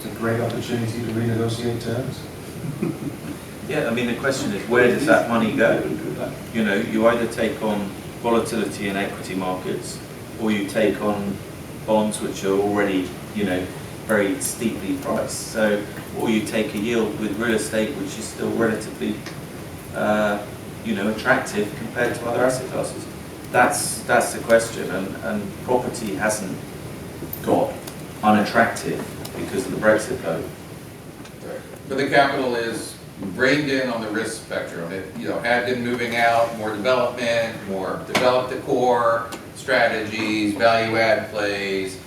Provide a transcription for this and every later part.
It's a great opportunity to renegotiate terms. Yeah, I mean, the question is, where does that money go? You know, you either take on volatility in equity markets, or you take on bonds which are already, you know, very steeply priced. So, or you take a yield with real estate which is still relatively, you know, attractive compared to other asset classes. That's the question, and property hasn't got unattractive because of the Brexit vote. Right. But the capital is reined in on the risk spectrum. It, you know, had been moving out, more development, more develop the core strategies, value add plays.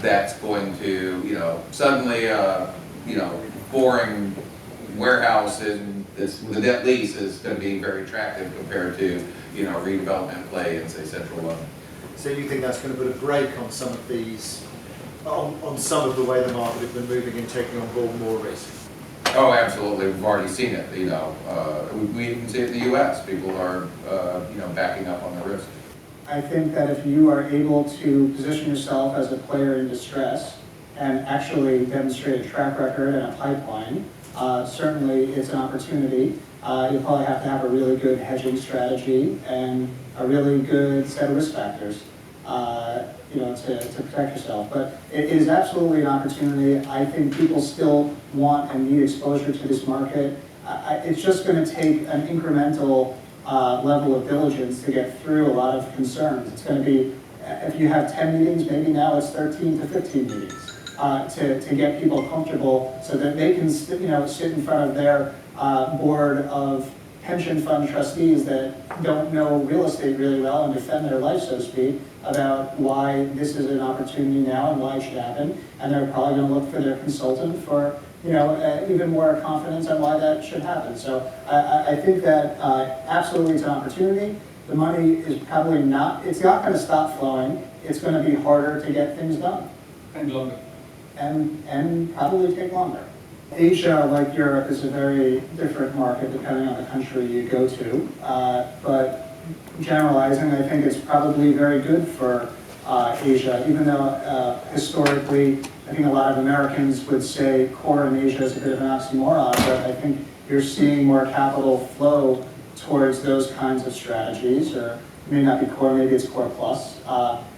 That's going to, you know, suddenly, you know, boring warehouse and this the debt lease is going to be very attractive compared to, you know, redevelopment play in say Central London. So you think that's going to put a brake on some of these, on some of the way the market has been moving and taking on board more risk? Oh, absolutely. We've already seen it. You know, we even see it in the U.S. People are, you know, backing up on the risk. I think that if you are able to position yourself as a player in distress and actually demonstrate a track record and a pipeline, certainly it's an opportunity. You'll probably have to have a really good hedging strategy and a really good set of risk factors, you know, to protect yourself. But it is absolutely an opportunity. I think people still want and need exposure to this market. It's just going to take an incremental level of diligence to get through a lot of concerns. It's going to be, if you have 10 meetings, maybe now it's 13 to 15 meetings to get people comfortable so that they can you know, sit in front of their board of pension fund trustees that don't know real estate really well and defend their life, so to speak, about why this is an opportunity now and why it should happen. And they're probably going to look for their consultant for, you know, even more confidence on why that should happen. So I think that absolutely it's an opportunity. The money is probably not, it's not going to stop flowing. It's going to be harder to get things done. And longer. And probably take longer. Asia, like Europe, is a very different market depending on the country you go to. But generalizing, I think it's probably very good for Asia, even though historically, I think a lot of Americans would say core in Asia is a bit of an oxymoron, but I think you're seeing more capital flow towards those kinds of strategies, or it may not be core, maybe it's core plus.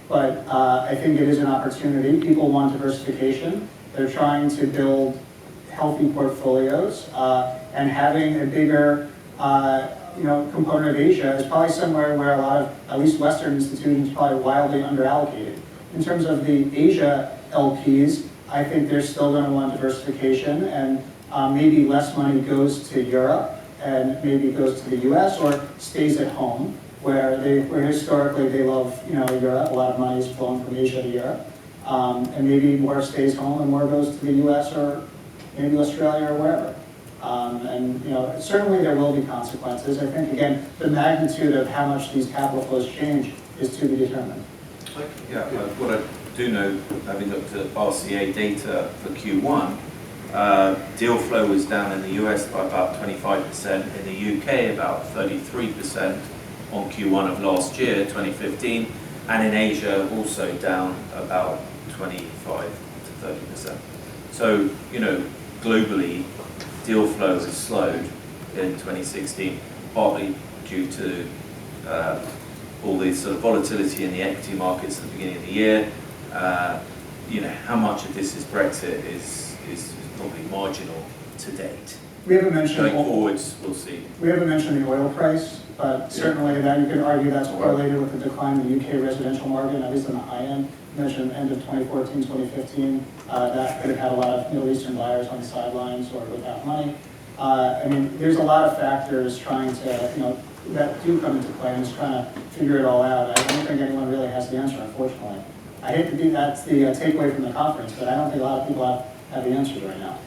But I think it is an opportunity. People want diversification. They're trying to build healthy portfolios, and having a bigger you know, component of Asia is probably somewhere where a lot of, at least Western institutions, probably wildly underallocated. In terms of the Asia LPs, I think they're still going to want diversification, and maybe less money goes to Europe and maybe goes to the US or stays at home, where historically they love, you know, Europe. A lot of money is flowing from Asia to Europe. And maybe more stays home and more goes to the US or maybe Australia or wherever. And you know, certainly there will be consequences. I think, again, the magnitude of how much these capital flows change is to be determined. Yeah, what I do know, having looked at RCA data for Q1, deal flow was down in the US by about 25%, in the UK about 33% on Q1 of last year, 2015, and in Asia also down about 25 to 30%. So, you know, globally, deal flow has slowed in 2016, partly due to all the sort of volatility in the equity markets at the beginning of the year. You know, how much of this is Brexit is probably marginal to date. We haven't mentioned going forwards, we'll see. We haven't mentioned the oil price, but certainly that you could argue that's correlated with the decline in the UK residential market, at least on the high end. You mentioned end of 2014, 2015. That could have had a lot of Middle Eastern buyers on the sidelines or without money. I mean, there's a lot of factors trying to, you know, that do come into play and is trying to figure it all out. I don't think anyone really has the answer, unfortunately. I hate to be, that's the takeaway from the conference, but I don't think a lot of people have the answers right now.